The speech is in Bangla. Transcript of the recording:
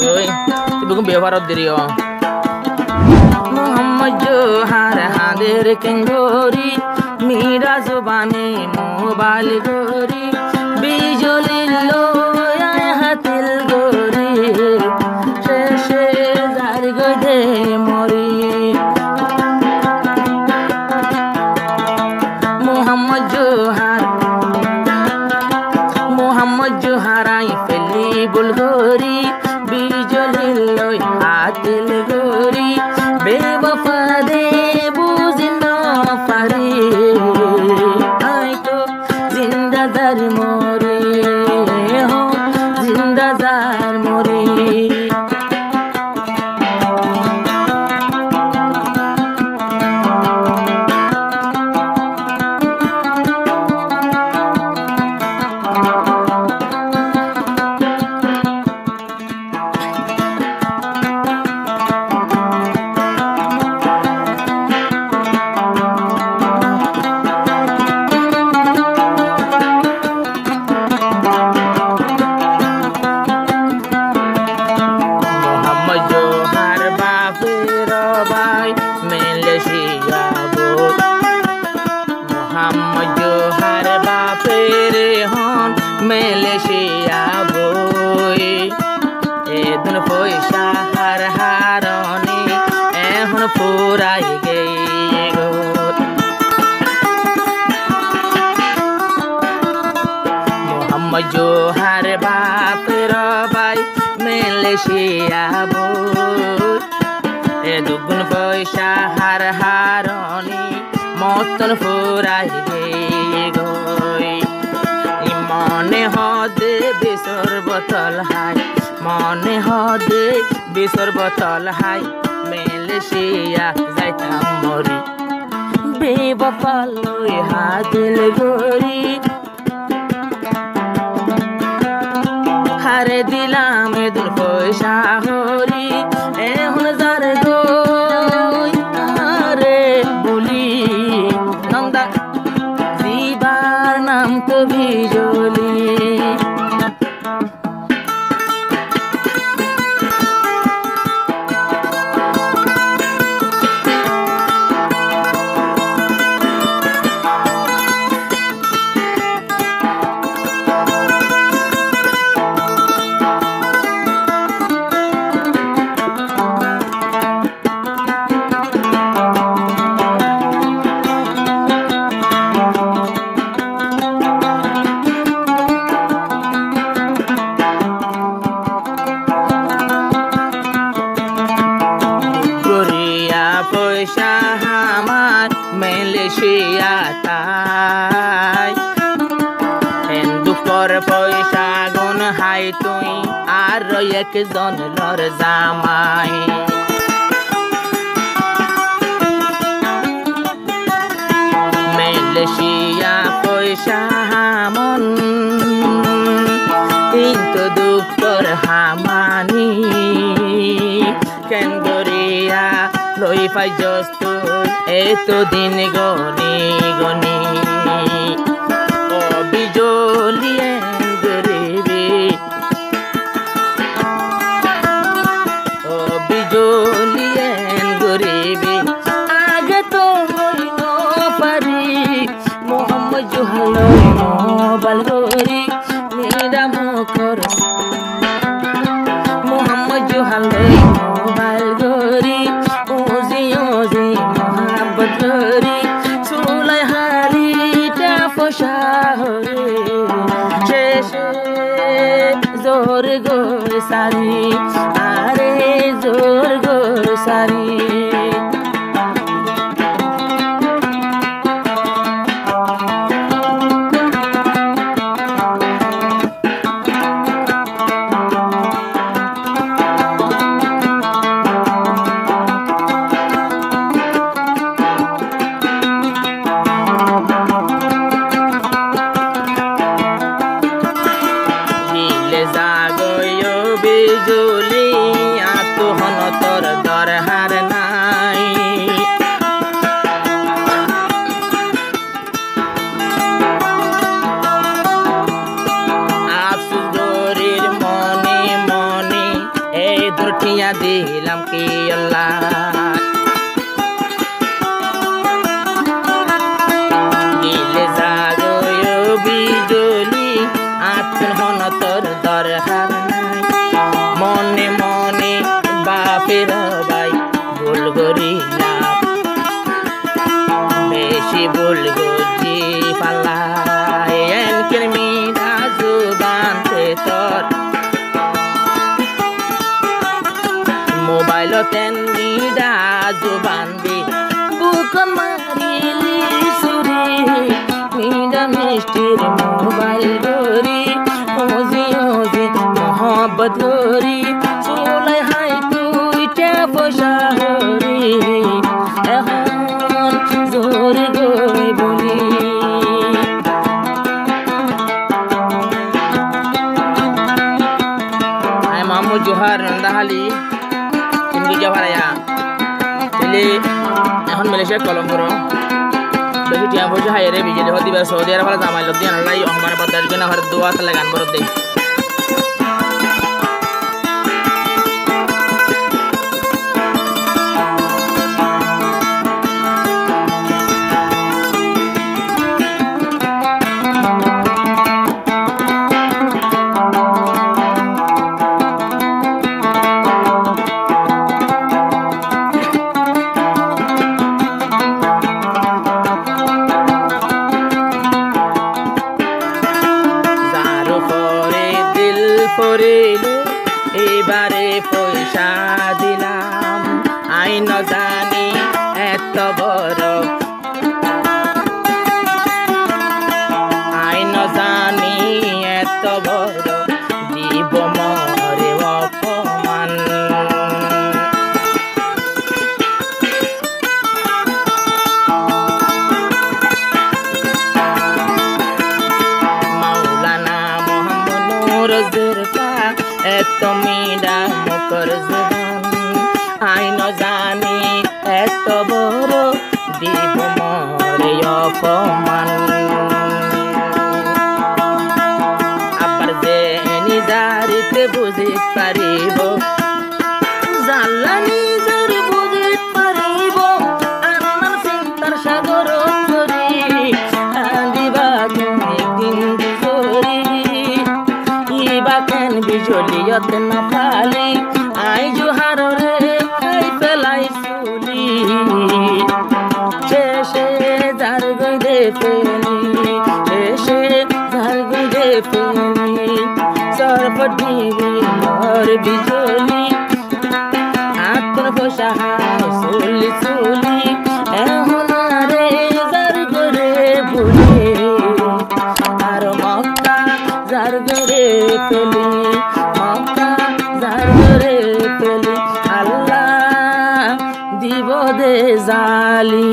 Oi, tiba ବ୍ୟବହାର ଦିରିଅ मोहम्मद जोहार हादेर केंगोरी मीरा जुबानी मोबाइल गोरी बिजली लो हातिल गोरी शेषे जार गदे मोरी मोहम्मद जोहार आई फेली बुलगोरी बिजली लो हातिल गोरी बेवफा दे बुझना पारी आई तो जिंदा दर मोरे हो जिंदा दर मोरे Malaysia boy edun poisa har haroni ehon purai geigo Muhammad Johar bapir bai Malaysia boy edun poisa har haroni moton purai geigo মনে হদে বিসর বোতল হাই মনে হদে বিসর বোতল হাই মালয়েশিয়া যাইতাম মরি বেবফা লই হাদিল গরি হারে দিলাম এদুন পয়সা হরি এখন যার গই আরে বলি নন্দা জীবার নাম তো বিজলি পয়সা আমার মালয়েশিয়া তাই দুঃখর পয়সা গুন হাই তুই আর একজন লর জামাই মালয়েশিয়া পয়সা মন কিন্তু দুঃখর হামানি কেন গরিয়া লই পাই জস্ত এত দিন গনি গনি ও বিজলিয়ে গরিবি ও বিজলিয়ে গরিবি আগে তো হই ন পারি মোহাম্মদ জোহার মোবাইল গরি মেরা মুখর মোহাম্মদ জোহার মোবাইল গরি চুলাই হারিটা ফসা হরে শেষে জোর গোর সারি আরে জোর গোর সারি বিজলি আতো হন তোর দরহার না দুটিয়া দিলাম কি আল্লাহ গিলে জাগয় বিজলি আছেন হন তোর দরকার নাই মনে মনে বাপের ভাই ভুল করিলাম বেশি ভুল গজি পাল্লাই এনকের মিঠা জুবানতে তোর মোবাইল তেন মিঠা জুবান দি বুক মারিলি সুরি মিঠা মিষ্টির মোবাইল ধরি ওজি ওজি মোহব্বত ধরি চুলাই হাই তুই পয়সা হরি এখন জোরে গই বলি আয় মামু জোহার নন্দাহালি কিন্তু জোহারায়া তেলে এখন মালয়েশিয়া কলম্বোর বেশি টিয়া পয়সা হাই রে বিজেলি হতে দিবা সৌদি আরব জামাই লব্দি আনালাই আমার বাদার জন্য হর দোয়া তালে গান বরদ দেই পড়িলো এবারে পয়সা দিলাম আই ন জানি এত বড় আই ন জানি এত বড় দিব মরে অপমান মাওলানা মোহাম্মদ নুরুজ্জের এত মিডা মুখর জবান আই ন জানি এত বড় দিব মরে অপমান আবার যে নিজারিতে বুঝিতে পারিব জাল্লা নিজের বুঝিতে পারিব আমার চিন্তার সাগর ধরি দিবা তুমি দিন ধরি ইবা কেন বিজলিয়ত না ফালি আই জোহার রে খাই পেলাই চুলি শেষে যার গইদে ফেলি শেষে যার গইদে ফেলি সরপট দিবি মোর বিজলি আতর পয়সা চুলি চুলি এখন রে যার গরে ভুলি আর মক্কা যার গরে ফেলি মক্কা যার গরে ফেলি আল্লাহ দিব দে জালি